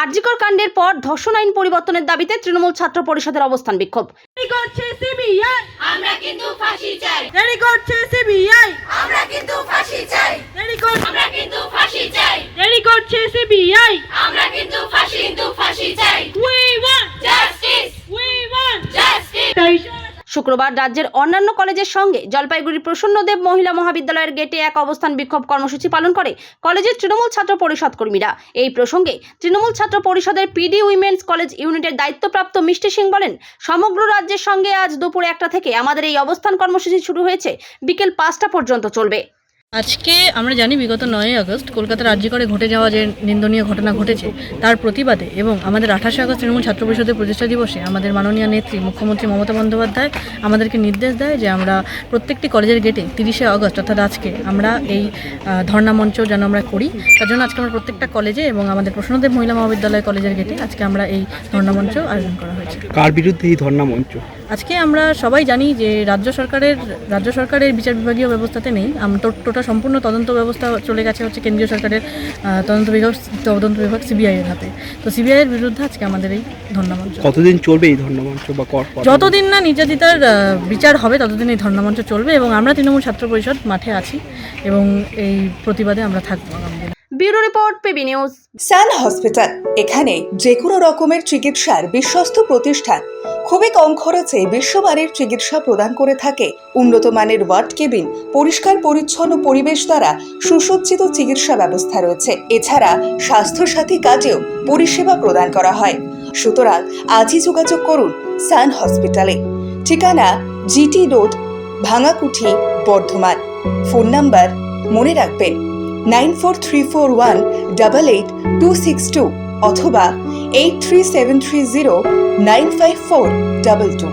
আরজিকর কাণ্ডের পর ধর্ষণ আইন পরিবর্তনের দাবিতে তৃণমূল ছাত্র পরিষদের অবস্থান বিক্ষোভ। আমরা কিন্তু ফাঁসি চাই। আমরা কিন্তু ফাঁসি চাই। আমরা কিন্তু ফাঁসি চাই। আমরা কিন্তু ফাঁসি চাই। We want justice. We want justice. শুক্রবার রাজ্যের অন্যান্য কলেজের সঙ্গে জলপাইগুড়ির প্রসন্নদেব মহিলা মহাবিদ্যালয়ের গেটে এক অবস্থান বিক্ষোভ কর্মসূচি পালন করে কলেজের তৃণমূল ছাত্র পরিষদ কর্মীরা। এই প্রসঙ্গে তৃণমূল ছাত্র পরিষদের পিডি উইমেন্স কলেজ ইউনিটের দায়িত্বপ্রাপ্ত মিষ্টি সিং বলেন, সমগ্র রাজ্যের সঙ্গে আজ দুপুর 1টা থেকে আমাদের এই অবস্থান কর্মসূচি শুরু হয়েছে, বিকেল 5টা পর্যন্ত চলবে। আজকে আমরা জানি বিগত 9ই আগস্ট কলকাতার আরজিকরে ঘটে যাওয়া যে নিন্দনীয় ঘটনা ঘটেছে তার প্রতিবাদে এবং আমাদের 28শে আগস্ট তৃণমূল ছাত্র পরিষদের প্রতিষ্ঠা দিবসে আমাদের মাননীয় নেত্রী মুখ্যমন্ত্রী মমতা বন্দ্যোপাধ্যায় আমাদেরকে নির্দেশ দেয় যে আমরা প্রত্যেকটি কলেজের গেটে 30শে আগস্ট অর্থাৎ আজকে আমরা এই ধর্ণা মঞ্চ যেন আমরা করি। তার জন্য আজকে আমরা প্রত্যেকটা কলেজে এবং আমাদের প্রসন্নদেব মহিলা মহাবিদ্যালয় কলেজের গেটে আজকে আমরা এই ধর্ণা মঞ্চ আয়োজন করা হয়েছে। কার বিরুদ্ধে এই ধর্ণা মঞ্চ? আজকে আমরা সবাই জানি যে রাজ্য সরকারের বিচার বিভাগীয় ব্যবস্থাতে নেই, টোটাল সম্পূর্ণ তদন্ত ব্যবস্থা চলে গেছে হচ্ছে কেন্দ্রীয় সরকারের তদন্ত বিভাগ সিবিআই এর হাতে। তো সিবিআই এর বিরুদ্ধে আজকে আমাদের এই ধর্ণা মঞ্চ। কতদিন চলবে এই ধর্ণা মঞ্চ? বা যতদিন না নির্যাতিতার বিচার হবে ততদিন এই ধর্ণা মঞ্চ চলবে এবং আমরা তৃণমূল ছাত্র পরিষদ মাঠে আছি এবং এই প্রতিবাদে আমরা থাকবো। Bureau report, PB news. Sun hospital, এখানে যে কোনো রকমের চিকিৎসার বিশ্বস্ত প্রতিষ্ঠান। খুবই কম খরচে বিশ্বমানের চিকিৎসা প্রদান করে থাকে। উন্নত মানের ওয়ার্ড কেবিন, পরিষ্কার পরিচ্ছন্ন পরিবেশ দ্বারা সুসজ্জিত চিকিৎসা ব্যবস্থা রয়েছে। এছাড়া স্বাস্থ্যসাথী কাজেও পরিষেবা প্রদান করা হয়। সুতরাং আজই যোগাযোগ করুন সান হসপিটালে। ঠিকানা GT road, Bhangakuthi, Bardhaman. Phone number মনে রাখবেন 9434188262 অথবা 83730954222।